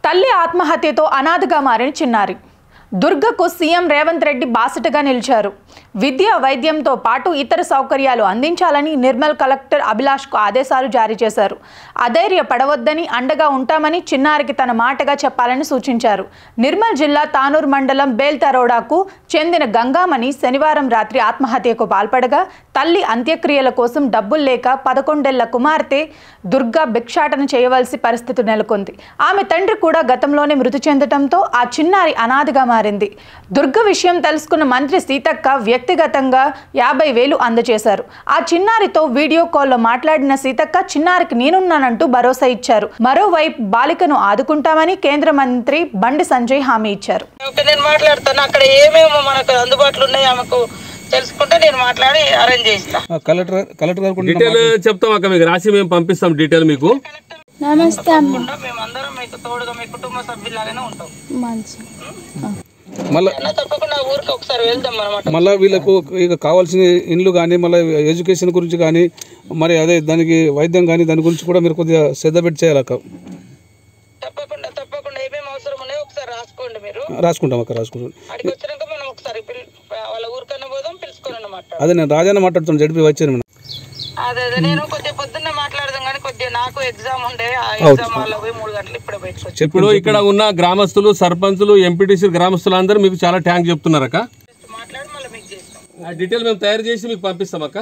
తల్లి ఆత్మహత్యతో అనాథగా మారిన చిన్నారి. దుర్గకు సీఎం రేవంత్ రెడ్డి బాసటగా నిలిచారు. విద్య వైద్యంతో పాటు ఇతర సౌకర్యాలు అందించాలని నిర్మల్ కలెక్టర్ అభిలాష్కు ఆదేశాలు జారీ చేశారు. అధైర్య పడవద్దని, అండగా ఉంటామని చిన్నారికి తన మాటగా చెప్పాలని సూచించారు. నిర్మల్ జిల్లా తానూర్ మండలం బేల్తరోడాకు చెందిన గంగామణి శనివారం రాత్రి ఆత్మహత్యకు పాల్పడగా తల్లి అంత్యక్రియల కోసం డబ్బులు లేక 11 ఏళ్ల కుమార్తె దుర్గ భిక్షాటన చేయవలసి పరిస్థితి నెలకొంది. ఆమె తండ్రి కూడా గతంలోనే మృతి చెందడంతో ఆ చిన్నారి అనాథగా మారింది. దుర్గ విషయం తెలుసుకున్న మంత్రి సీతక్క వ్యక్తిగతంగా 50,000 అందజేశారు. ఆ చిన్నారితో వీడియో కాల్లో మాట్లాడిన సీతక్క చిన్నారికి నేనున్నానంటూ భరోసా ఇచ్చారు. మరోవైపు బాలికను ఆదుకుంటామని కేంద్ర మంత్రి బండి సంజయ్ హామీ ఇచ్చారు. నేను మాట్లాడతాను, అక్కడ ఏమేమో మనకు అందుబాటులో ఉన్నాయి ఆమెకు తెలుసుకుంటే నేను మాట్లాడి అరేంజ్ చేస్తా. కలెక్టర్ డీటెయిల్ చెప్తాం అక్క, మీకు రాసి మేము పంపిస్తాం డీటెయిల్ మీకు. నమస్తే అమ్మ. మేమందరం మీకు తోడుగా మీ కుటుంబ సభ్యులాగానే ఉంటాం. మళ్ళీ తప్పకుండా ఊరికి ఒకసారి వెళ్దాం అన్నమాట. మళ్ళీ వీళ్ళకు ఇక కావాల్సిన ఇండ్లు కానీ, మళ్ళీ ఎడ్యుకేషన్ గురించి కానీ, మరి అదే దానికి వైద్యం కానీ దాని గురించి కూడా మీరు కొద్దిగా శ్రద్ధ పెట్టి చేయాలక్క. తప్పకుండా తప్పకుండా ఏమేమి అవసరం ఉన్నాయో ఒకసారి రాసుకోండి. మీరు రాసుకుంటాం అక్క, రాసుకుంటాం. అడిగి వచ్చినాక మనం ఒకసారి వాళ్ళ ఊరికన్నా పోదాం, పిలుచుకొని అన్నమాట. అదే నేను రాజాన్న మాట్లాడుతాను, జడిపి వచ్చాను. అదే నేను కొద్దిగా పొద్దున్నే మాట్లాడదాం కానీ కొద్దిగా నాకు ఎగ్జామ్ ఉండే, ఆ ఎగ్జామ్ వల్ల పోయి 3 గంటలు ఇప్పుడే బయటకు. ఇప్పుడు ఇక్కడ ఉన్న గ్రామస్తులు, సర్పంచులు, ఎంపీటీసీ గ్రామస్తులు అందరూ మీకు చాలా థ్యాంక్స్ చెప్తున్నారక్క. మాట్లాడి మళ్ళీ మీకు చేస్తాం. ఆ డీటెయిల్ మేము తయారు చేసి మీకు పంపిస్తాం అక్క.